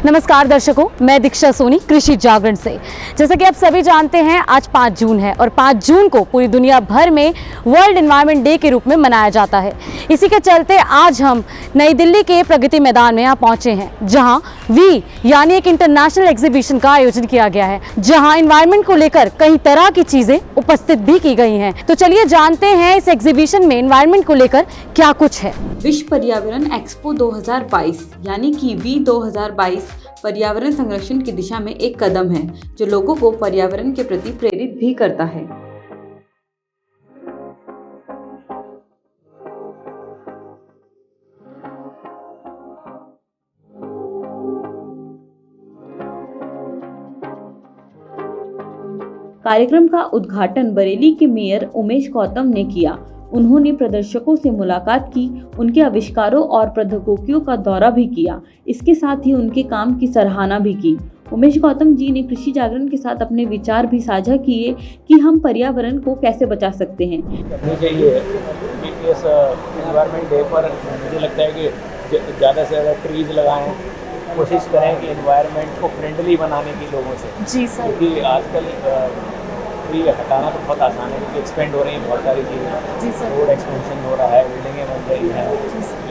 नमस्कार दर्शकों, मैं दीक्षा सोनी कृषि जागरण से। जैसा कि आप सभी जानते हैं, आज 5 जून है और 5 जून को पूरी दुनिया भर में वर्ल्ड एनवायरनमेंट डे के रूप में मनाया जाता है। इसी के चलते आज हम नई दिल्ली के प्रगति मैदान में यहाँ पहुँचे हैं, जहाँ वी यानी एक इंटरनेशनल एग्जीबिशन का आयोजन किया गया है, जहाँ एनवायरनमेंट को लेकर कई तरह की चीज़ें उपस्थित भी की गई हैं। तो चलिए जानते हैं इस एग्जीबिशन में एनवायरनमेंट को लेकर क्या कुछ है। विश्व पर्यावरण एक्सपो 2022 यानी कि वी 2022 पर्यावरण संरक्षण की दिशा में एक कदम है, जो लोगों को पर्यावरण के प्रति प्रेरित भी करता है। कार्यक्रम का उद्घाटन बरेली के मेयर उमेश गौतम ने किया। उन्होंने प्रदर्शकों से मुलाकात की, उनके आविष्कारों और प्रौद्योगिकियों का दौरा भी किया। इसके साथ ही उनके काम की सराहना भी की। उमेश गौतम जी ने कृषि जागरण के साथ अपने विचार भी साझा किए कि हम पर्यावरण को कैसे बचा सकते हैं। करनी चाहिए कि इस एनवायरनमेंट डे पर मुझे लगता है कि ज़्यादा से ज़्यादा ट्रीज लगाएं, कोशिश करें कि एनवायरनमेंट को फ्रेंडली बनाने की लोगों से। जी सर। क्योंकि आजकल ट्री हटाना तो बहुत आसान है, क्योंकि एक्सपेंड हो रही हैं बहुत सारी चीज़ें। जी सर। रोड एक्सपेंशन हो रहा है, बिल्डिंगें बन रही हैं,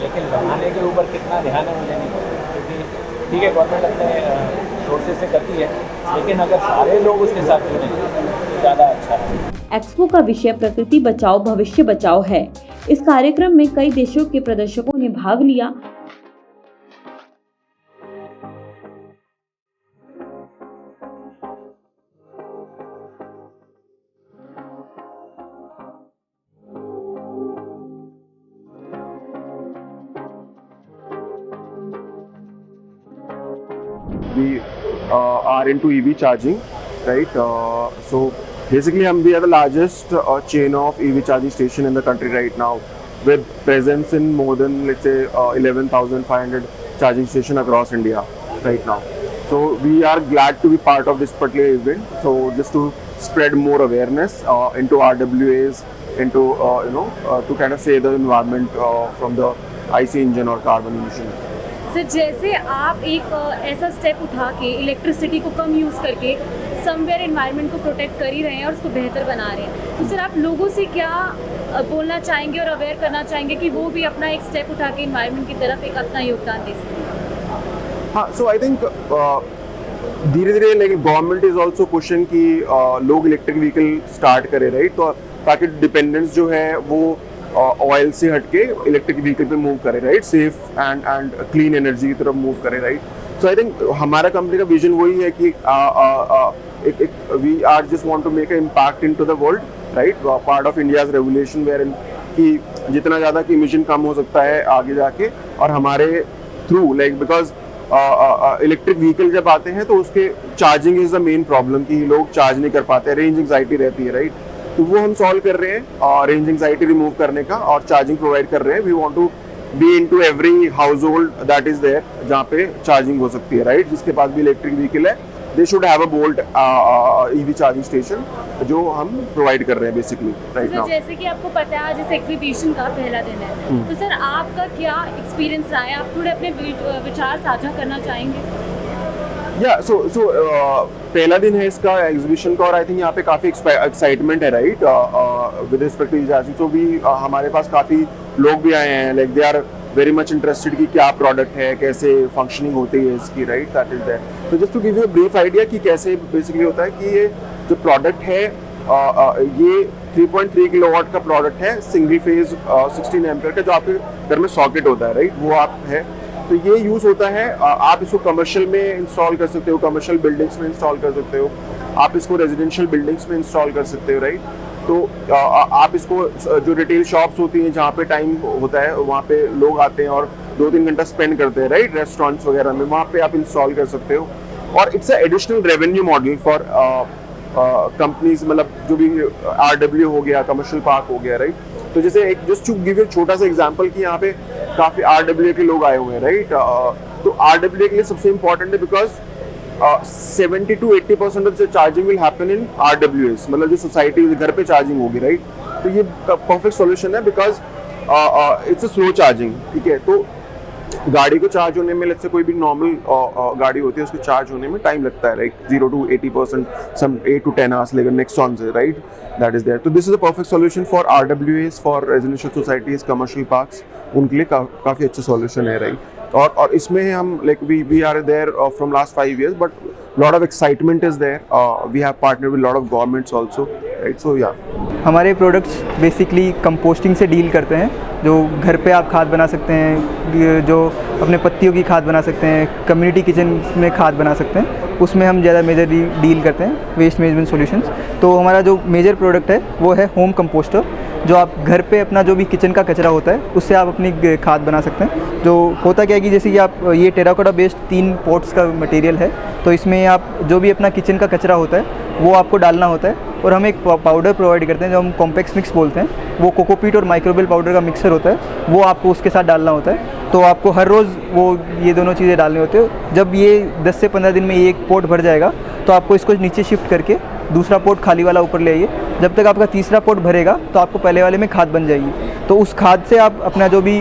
लेकिन लगाने के ऊपर कितना ध्यान है मुझे नहीं पता। क्योंकि ठीक है, गवर्नमेंट अपने सोर्सेज से करती है, लेकिन अगर सारे लोग उसके साथ जुड़ें तो ज़्यादा अच्छा है। एक्सपो का विषय प्रकृति बचाओ भविष्य बचाओ है। इस कार्यक्रम में कई देशों के प्रदर्शकों ने भाग लिया। We are into EV charging, right? So basically, we are the largest chain of EV charging station in the country right now, with presence in more than, let's say, 11,500 charging station across India right now. So we are glad to be part of this particular event. So just to spread more awareness into RWAs, into to kind of save the environment from the IC engine or carbon emission. Sir, जैसे आप एक ऐसा step उठा के electricity को कम use करके somewhere environment को protect कर ही रहे हैं और उसको बेहतर बना रहे हैं, तो सर आप लोगों से क्या बोलना चाहेंगे और अवेयर करना चाहेंगे कि वो भी अपना एक स्टेप उठा के एनवायरनमेंट की तरफ एक अपना योगदान दे सकें? हाँ, सो आई थिंक धीरे धीरे like government is also pushing कि लोग इलेक्ट्रिक व्हीकल स्टार्ट करें, राइट? तो ताकि डिपेंडेंस जो है वो ऑयल से हटके इलेक्ट्रिक व्हीकल पे मूव करे, right? Safe and clean energy की तरफ मूव करे, राइट? सो आई थिंक हमारा कंपनी का विजन वही है कि we are just want to make a impact into the world, right? Part of India's revolution wherein कि जितना ज़्यादा कि इमिशन कम हो सकता है आगे जाके, और हमारे through like because electric vehicle जब आते हैं तो उसके charging is the main problem कि लोग चार्ज नहीं कर पाते, रेंज एंग्जाइटी रहती है, राइट? तो वो हम सॉल्व कर रहे हैं और रेंज एंग्जाइटी रिमूव करने का, और चार्जिंग प्रोवाइड कर रहे हैं। We want to be into every household that is there जहाँ पे चार्जिंग हो सकती है, राइट? जिसके पास भी इलेक्ट्रिक व्हीकल है, they should have a bolt EV charging station, जो हम प्रोवाइड कर रहे हैं बेसिकली राइट नाउ। जैसे कि आपको पता है आज इस एग्जीबिशन का पहला दिन है, तो सर आपका क्या एक्सपीरियंस रहा है? आप थोड़े अपने विचार साझा करना चाहेंगे? या सो पहला दिन है इसका एग्जीबिशन का, और आई थिंक यहाँ पे काफ़ी एक्साइटमेंट है, right? With respect to charging, so भी हमारे पास काफ़ी लोग भी आए हैं, like they are very much interested कि क्या प्रोडक्ट है, कैसे फंक्शनिंग होती है इसकी, राइट? That is that. तो just to give you a brief idea कि कैसे बेसिकली होता है कि ये जो प्रोडक्ट है ये 3.3 किलोवाट का प्रोडक्ट है, सिंगल फेज 16 एम्पियर का, जो आपके घर में सॉकेट होता है, राइट? वो आप है, तो ये यूज़ होता है। आप इसको कमर्शियल में इंस्टॉल कर सकते हो, कमर्शियल बिल्डिंग्स में इंस्टॉल कर सकते हो, आप इसको रेजिडेंशियल बिल्डिंग्स में इंस्टॉल कर सकते हो, राइट? तो आप इसको जो रिटेल शॉप्स होती हैं जहाँ पे टाइम होता है, वहाँ पे लोग आते हैं और 2-3 घंटा स्पेंड करते हैं, राइट? रेस्टोरेंट्स वगैरह में, वहाँ पे आप इंस्टॉल कर सकते हो। और it's a additional revenue model for companies, मतलब जो भी RW हो गया, कमर्शियल पार्क हो गया, राइट? तो जैसे एक जस्ट टू गिव यू छोटा सा एग्जांपल कि यहाँ पे काफ़ी RWA के लोग आए हुए हैं, राइट? तो RWA के लिए सबसे इम्पोर्टेंट है because 70 to 80% of the charging will happen in RWAs, मतलब जो सोसाइटी घर पे चार्जिंग होगी, राइट? तो ये परफेक्ट सॉल्यूशन है because it's a slow charging, ठीक है? तो गाड़ी को चार्ज होने में, लेट्स से कोई भी नॉर्मल गाड़ी होती है उसको चार्ज होने में टाइम लगता है, right, 0 to 80%, some 8 to 10 hours लेगा नेक्सॉन से, राइट, दैट इज देयर। तो this is a perfect solution for RWAs, for residential societies, commercial parks, उनके लिए काफ़ी अच्छा सॉल्यूशन है, राइट। और इसमें हम like we are there from last 5 years, but lot of excitement is there, we have partner with lot of governments also, right. So या हमारे प्रोडक्ट्स बेसिकली कंपोस्टिंग से डील करते हैं, जो घर पे आप खाद बना सकते हैं, जो अपने पत्तियों की खाद बना सकते हैं, कम्युनिटी किचन में खाद बना सकते हैं, उसमें हम ज़्यादा मेजरली डील करते हैं वेस्ट मैनेजमेंट सॉल्यूशंस। तो हमारा जो मेजर प्रोडक्ट है वो है होम कंपोस्टर, जो आप घर पे अपना जो भी किचन का कचरा होता है उससे आप अपनी खाद बना सकते हैं। जो होता क्या है कि जैसे कि आप ये टेराकोटा बेस्ड 3 पॉट्स का मटेरियल है, तो इसमें आप जो भी अपना किचन का कचरा होता है वो आपको डालना होता है, और हम एक पाउडर प्रोवाइड करते हैं जो हम कॉम्प्लेक्स मिक्स बोलते हैं। वो कोकोपीट और माइक्रोबियल पाउडर का मिक्सर होता है, वो आपको उसके साथ डालना होता है। तो आपको हर रोज़ वो ये दोनों चीज़ें डालनी होती है। जब ये 10 से 15 दिन में ये एक पोट भर जाएगा तो आपको इसको नीचे शिफ्ट करके दूसरा पोट खाली वाला ऊपर ले आइए। जब तक आपका तीसरा पोट भरेगा तो आपको पहले वाले में खाद बन जाएगी। तो उस खाद से आप अपना जो भी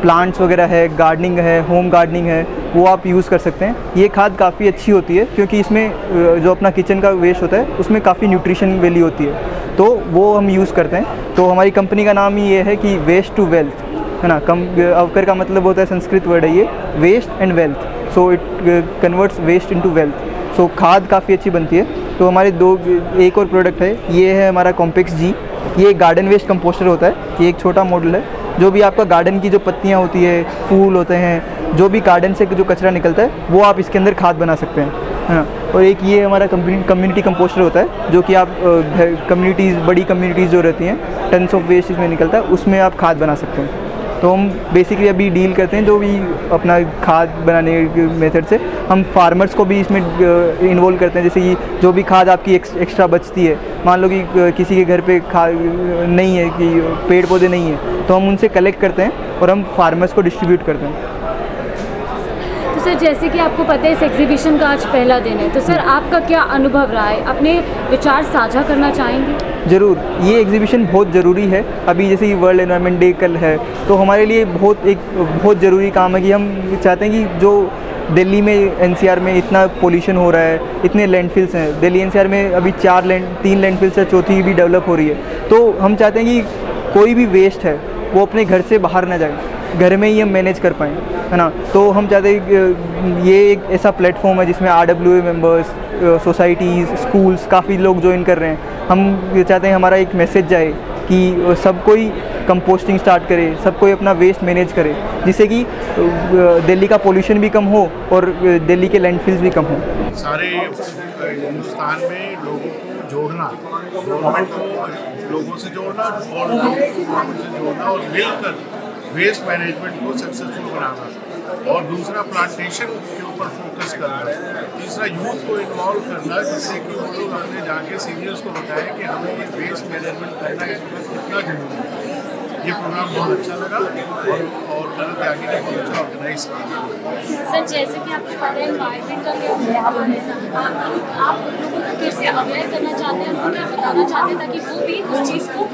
प्लांट्स वगैरह है, गार्डनिंग है, होम गार्डनिंग है, वो आप यूज़ कर सकते हैं। ये खाद काफ़ी अच्छी होती है क्योंकि इसमें जो अपना किचन का वेस्ट होता है उसमें काफ़ी न्यूट्रिशन वैल्यू होती है, तो वो हम यूज़ करते हैं। तो हमारी कंपनी का नाम ही ये है कि वेस्ट टू वेल्थ, है ना। अवकर का मतलब होता है, संस्कृत वर्ड है ये, waste and wealth, so it converts waste into wealth. So खाद काफ़ी अच्छी बनती है। तो हमारे एक और प्रोडक्ट है, ये है हमारा कॉम्प्लेक्स जी। ये गार्डन वेस्ट कंपोस्टर होता है, ये एक छोटा मॉडल है जो भी आपका गार्डन की जो पत्तियाँ होती है, फूल होते हैं, जो भी गार्डन से जो कचरा निकलता है वो आप इसके अंदर खाद बना सकते हैं, है ना। और एक ये हमारा कम्युनिटी कंपोस्टर होता है जो कि आप कम्युनिटीज़, बड़ी कम्युनिटीज़ जो रहती हैं, टन्स ऑफ वेस्ट इसमें निकलता है, उसमें आप खाद बना सकते हैं। तो हम बेसिकली अभी डील करते हैं जो भी अपना खाद बनाने के मेथड से, हम फार्मर्स को भी इसमें इन्वॉल्व करते हैं। जैसे कि जो भी खाद आपकी एक्स्ट्रा बचती है, मान लो कि किसी के घर पे खाद नहीं है, कि पेड़ पौधे नहीं है, तो हम उनसे कलेक्ट करते हैं और हम फार्मर्स को डिस्ट्रीब्यूट करते हैं। तो सर, जैसे कि आपको पता है इस एग्जीबिशन का आज पहला दिन है, तो सर आपका क्या अनुभव रहा है, अपने विचार साझा करना चाहेंगे? ज़रूर, ये एग्जीबिशन बहुत ज़रूरी है। अभी जैसे कि वर्ल्ड एनवायरनमेंट डे कल है, तो हमारे लिए बहुत ज़रूरी काम है कि हम चाहते हैं कि जो दिल्ली में NCR में इतना पोल्यूशन हो रहा है, इतने लैंडफिल्स हैं, दिल्ली NCR में अभी 3 लैंडफिल्स है, चौथी भी डेवलप हो रही है। तो हम चाहते हैं कि कोई भी वेस्ट है वो अपने घर से बाहर ना जाए, घर में ही हम मैनेज कर पाएँ, है ना। तो हम चाहते हैं कि ये एक ऐसा प्लेटफॉर्म है जिसमें RWA मेंबर्स, सोसाइटीज़, स्कूल्स, काफ़ी लोग ज्वाइन कर रहे हैं। हम ये चाहते हैं हमारा एक मैसेज जाए कि सब कोई कंपोस्टिंग स्टार्ट करे, सब कोई अपना वेस्ट मैनेज करे, जिससे कि दिल्ली का पोल्यूशन भी कम हो और दिल्ली के लैंडफिल्स भी कम हो। सारे हिंदुस्तान में लोगों को जोड़ना, गवर्नमेंट को लोगों से जोड़ना और लोगों को गवर्नमेंट से जोड़ना और मिलकर वेस्ट मैनेजमेंट को सक्सेसफुल बनाना, और दूसरा प्लांटेशन के ऊपर फोकस करना, तीसरा यूथ को इन्वॉल्व करना, जिससे कि वो लोग आगे जाके सीनियर्स को बताएं कि हमें ये वेस्ट मैनेजमेंट करना इस वक्त कितना जरूरी है। ये प्रोग्राम बहुत अच्छा लगा और कल त्यागी ने बहुत अच्छा ऑर्गेनाइज किया। सर, जैसे कि आपको पता है एनवायरनमेंट का क्या महत्व है, आप लोगों को कैसे अवेयर करना चाहते हैं, उनको क्या बताना चाहते हैं ताकि वो भी उस चीज़ को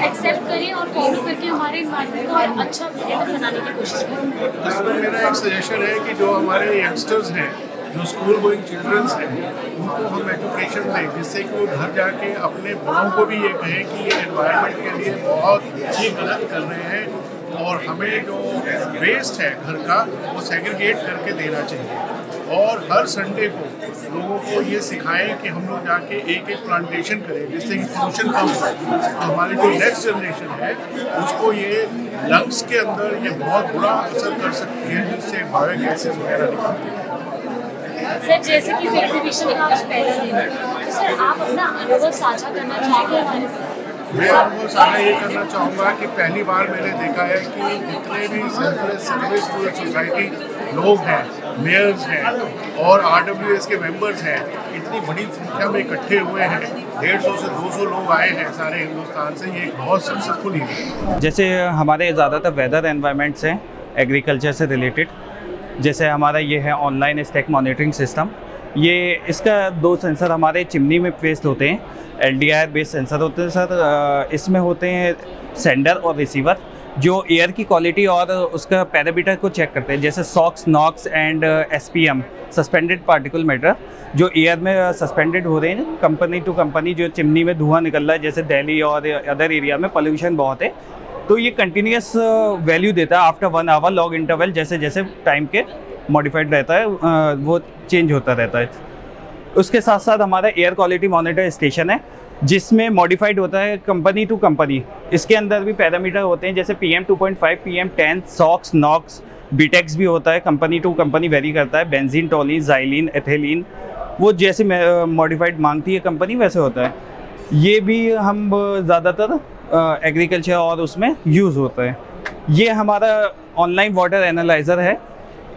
एक्सेप्ट करें और फॉलो करके हमारे एनवायरनमेंट को और अच्छा बेहतर बनाने की कोशिश करें? इसमें मेरा एक सजेशन है कि जो हमारे यंगस्टर्स हैं, जो स्कूल गोइंग चिल्ड्रंस हैं, उनको हम एजुकेशन दें, जिससे कि वो घर जाके अपने बड़ों को भी ये कहें कि ये एनवायरनमेंट के लिए बहुत ही गलत कर रहे हैं और हमें जो वेस्ट है घर का वो सेग्रीगेट करके देना चाहिए। और हर संडे को लोगों को ये सिखाएं कि हम लोग जाके एक प्लांटेशन करें, जिससे कि पोल्यूशन कम हो। तो हमारी जो नेक्स्ट जनरेशन है उसको ये लंग्स के अंदर ये बहुत बुरा असर कर सकती है, जिससे बायो गैसेज वगैरह निकलती है। सर, जैसे कि इस एग्जीबिशन का आज पहला दिन है, तो सर आप अपना अनुभव साझा करना चाहेंगे हमारे साथ? मैं अनुभव साझा ये करना चाहूँगा कि पहली बार मैंने देखा है कि जितने भी सर्विस सोसाइटी लोग हैं, मेयर्स हैं और RWAs के मेंबर्स हैं, इतनी बड़ी संख्या में इकट्ठे हुए हैं। 150 से 200 लोग आए हैं सारे हिंदुस्तान से। ये एक बहुत सक्सेसफुल इवेंट है। जैसे हमारे ज़्यादातर वेदर एनवायरनमेंट्स हैं एग्रीकल्चर से रिलेटेड, जैसे हमारा ये है ऑनलाइन स्टैक मॉनिटरिंग सिस्टम। ये इसका 2 सेंसर हमारे चिमनी में प्लेस्ड होते हैं, LDR बेस्ड सेंसर होते हैं सर। इसमें होते हैं सेंडर और रिसीवर। जो एयर की क्वालिटी और उसका पैरामीटर को चेक करते हैं, जैसे SOx, NOx and SPM, suspended particle matter, जो एयर में सस्पेंडेड हो रहे हैं कंपनी टू कंपनी, जो चिमनी में धुआं निकल रहा है, जैसे दिल्ली और अदर एरिया में पोल्यूशन बहुत है, तो ये कंटिन्यूस वैल्यू देता है आफ्टर 1 आवर लॉग इंटरवल, जैसे जैसे टाइम के मॉडिफाइड रहता है वो चेंज होता रहता है। उसके साथ साथ हमारा एयर क्वालिटी मॉनिटर स्टेशन है, जिसमें मॉडिफाइड होता है कंपनी टू कंपनी। इसके अंदर भी पैरामीटर होते हैं, जैसे PM 2.5, PM 10, सॉक्स, नॉक्स, बीटेक्स भी होता है, कंपनी टू कंपनी वेरी करता है, बेंजीन, टोलिन, जाइलिन, एथिलीन, वो जैसे मॉडिफाइड मांगती है कंपनी वैसे होता है। ये भी हम ज़्यादातर एग्रीकल्चर और उसमें यूज़ होता है। ये हमारा ऑनलाइन वाटर एनालाइज़र है।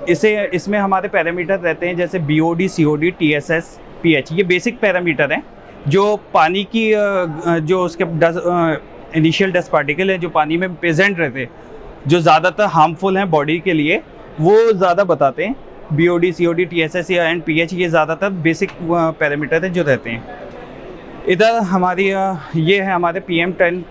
इसमें हमारे पैरामीटर रहते हैं, जैसे BOD, COD, TSS, pH। ये बेसिक पैरामीटर हैं जो पानी की जो उसके इनिशियल डस्ट पार्टिकल है जो पानी में प्रेजेंट रहते हैं, जो ज़्यादातर हार्मफुल हैं बॉडी के लिए, वो ज़्यादा बताते हैं। BOD, COD, TSS and pH ये ज़्यादातर बेसिक पैरामीटर हैं जो रहते हैं। इधर हमारी ये है हमारे PM 10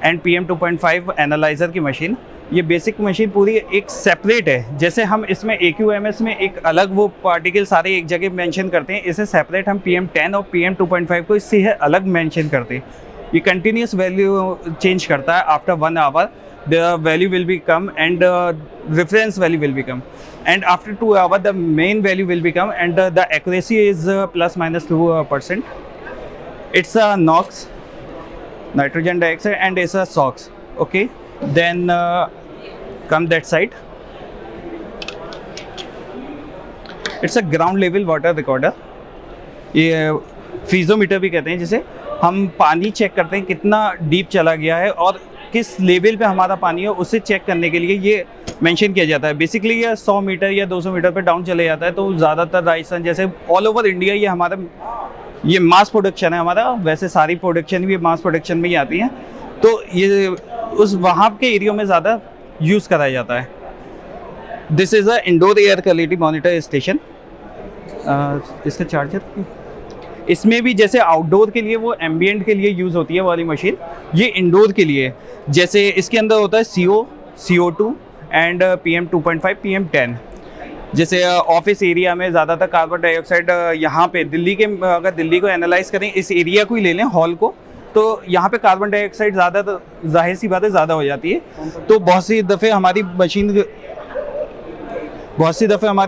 एंड PM 2.5 एनालाइज़र की मशीन। ये बेसिक मशीन पूरी एक सेपरेट है, जैसे हम इसमें AQMS में एक अलग वो पार्टिकल सारे एक जगह मेंशन करते हैं, इसे सेपरेट हम PM 10 और PM 2.5 को इससे अलग मेंशन करते हैं। ये कंटिन्यूस वैल्यू चेंज करता है after 1 hour, the value will become and reference value will become, and after 2 hour the main value will become and the accuracy is +-2%. It's a NOx, nitrogen dioxide, and it's a SOx. Okay, then come that side. It's a ground level water recorder. ये फीजोमीटर भी कहते हैं, जिसे हम पानी check करते हैं कितना डीप चला गया है और किस लेवल पे हमारा पानी है, उसे चेक करने के लिए ये मेंशन किया जाता है। बेसिकली ये 100 मीटर या 200 मीटर पे डाउन चले जाता है, तो ज़्यादातर राजस्थान जैसे ऑल ओवर इंडिया ये हमारा ये मास प्रोडक्शन है हमारा। वैसे सारी प्रोडक्शन भी मास प्रोडक्शन में ही आती हैं, तो ये उस वहाँ के एरिया में ज़्यादा यूज़ कराया जाता है। This is a indoor air quality monitor station. इसका चार्जर, इसमें भी जैसे आउटडोर के लिए वो एम्बियंट के लिए यूज़ होती है वाली मशीन, ये इंडोर के लिए। जैसे इसके अंदर होता है CO, CO2 and PM 2.5, PM 10। जैसे ऑफिस एरिया में ज़्यादातर कार्बन डाइऑक्साइड यहाँ पे दिल्ली के, अगर दिल्ली को एनालाइज करें, इस एरिया को ही ले लें, हॉल को, तो यहाँ पे कार्बन डाइऑक्साइड ज़्यादा, जाहिर सी बात है ज़्यादा हो जाती है। तो बहुत सी दफ़े हमारी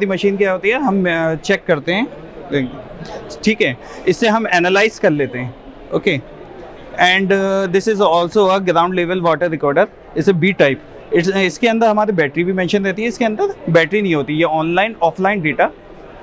मशीन क्या होती है, हम चेक करते हैं, ठीक है, इससे हम एनालाइज कर लेते हैं। Okay, and this is also a ground level water recorder, इसे B टाइप। इसके अंदर हमारी बैटरी भी मेंशन रहती है, इसके अंदर बैटरी नहीं होती। ये ऑनलाइन ऑफलाइन डेटा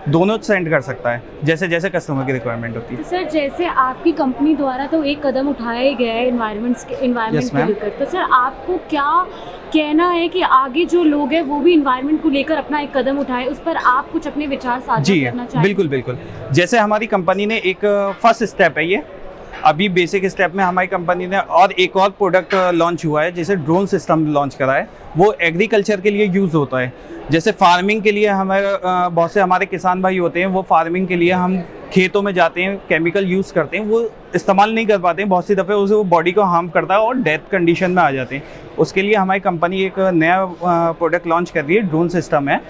दोनों सेंड कर सकता है, जैसे जैसे कस्टमर की रिक्वायरमेंट होती है। तो सर, जैसे आपकी कंपनी द्वारा तो एक कदम उठाया गया है एनवायरनमेंट को लेकर, तो सर आपको क्या कहना है कि आगे जो लोग हैं वो भी एनवायरनमेंट को लेकर अपना एक कदम उठाए, उस पर आप कुछ अपने विचार साझा करना चाहें? बिल्कुल बिल्कुल। जैसे हमारी कंपनी ने एक फर्स्ट स्टेप है, ये अभी बेसिक स्टेप में हमारी कंपनी ने और एक और प्रोडक्ट लॉन्च हुआ है, जैसे ड्रोन सिस्टम लॉन्च करा है। वो एग्रीकल्चर के लिए यूज़ होता है। जैसे फार्मिंग के लिए हमारे बहुत से हमारे किसान भाई होते हैं, वो फार्मिंग के लिए हम खेतों में जाते हैं, केमिकल यूज़ करते हैं, वो इस्तेमाल नहीं कर पाते हैं, बहुत सी दफ़े उसे वो बॉडी को हार्म करता है और डेथ कंडीशन में आ जाते हैं। उसके लिए हमारी कंपनी एक नया प्रोडक्ट लॉन्च कर रही है, ड्रोन सिस्टम है।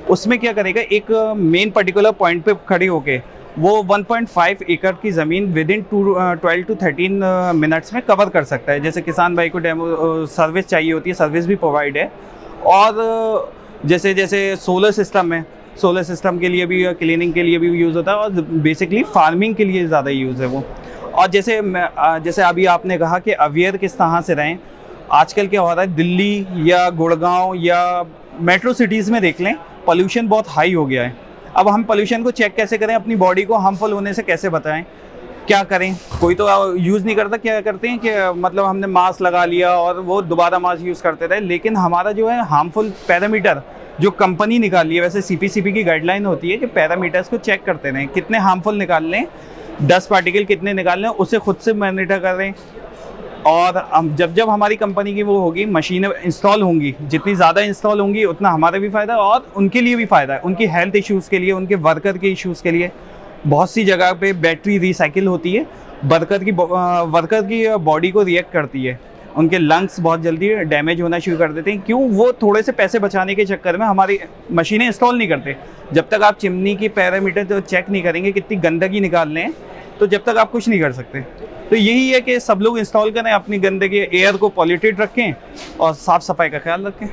उसमें क्या करेगा, एक मेन पर्टिकुलर पॉइंट पे खड़ी होके वो 1.5 एकड़ की ज़मीन विद इन 12 to 13 मिनट्स में कवर कर सकता है। जैसे किसान भाई को डेमो सर्विस चाहिए होती है, सर्विस भी प्रोवाइड है। और जैसे जैसे सोलर सिस्टम है, सोलर सिस्टम के लिए भी, क्लीनिंग के लिए भी यूज़ होता है, और बेसिकली फार्मिंग के लिए ज़्यादा यूज़ है वो। और जैसे अभी आपने कहा कि अवेयर किस तरह से रहें, आजकल क्या हो रहा है, दिल्ली या गुड़गांव या मेट्रो सिटीज़ में देख लें, पोल्यूशन बहुत हाई हो गया है। अब हम पोल्यूशन को चेक कैसे करें, अपनी बॉडी को हार्मफुल होने से कैसे बताएं, क्या करें? कोई तो यूज़ नहीं करता, क्या करते हैं कि मतलब हमने मास्क लगा लिया और वो दोबारा मास्क यूज़ करते रहे। लेकिन हमारा जो है हार्मफुल पैरामीटर जो कंपनी निकाल है, वैसे CPCB की गाइडलाइन होती है कि पैरामीटर्स को चेक करते रहें, कितने हार्मफुल निकाल लें, डस्ट पार्टिकल कितने निकाल लें, उसे खुद से मॉनिटर करें। और जब हमारी कंपनी की वो होगी, मशीनें इंस्टॉल होंगी, जितनी ज़्यादा इंस्टॉल होंगी उतना हमारा भी फ़ायदा और उनके लिए भी फ़ायदा है, उनकी हेल्थ इश्यूज़ के लिए, उनके वर्कर के इश्यूज़ के लिए। बहुत सी जगह पे बैटरी रिसाइकिल होती है, वर्कर की बॉडी को रिएक्ट करती है, उनके लंग्स बहुत जल्दी डैमेज होना शुरू कर देते हैं। क्यों? वो थोड़े से पैसे बचाने के चक्कर में हमारी मशीनें इंस्टॉल नहीं करते। जब तक आप चिमनी की पैरामीटर तो चेक नहीं करेंगे कितनी गंदगी निकाल लें, तो जब तक आप कुछ नहीं कर सकते। तो यही है कि सब लोग इंस्टॉल करें, अपनी गंदगी एयर को पॉल्यूटेड रखें और साफ सफाई का ख्याल रखें।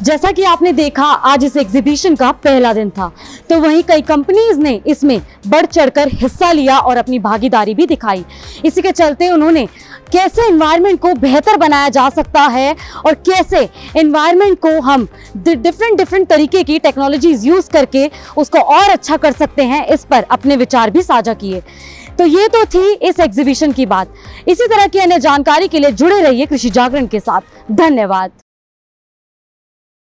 जैसा कि आपने देखा, आज इस एग्जीबिशन का पहला दिन था, तो वहीं कई कंपनीज ने इसमें बढ़ चढ़कर हिस्सा लिया और अपनी भागीदारी भी दिखाई। इसी के चलते उन्होंने कैसे एनवायरनमेंट को बेहतर बनाया जा सकता है और कैसे एनवायरनमेंट को हम डिफरेंट तरीके की टेक्नोलॉजीज यूज करके उसको और अच्छा कर सकते हैं, इस पर अपने विचार भी साझा किए। तो ये तो थी इस एग्जीबिशन की बात। इसी तरह की अन्य जानकारी के लिए जुड़े रहिए कृषि जागरण के साथ। धन्यवाद।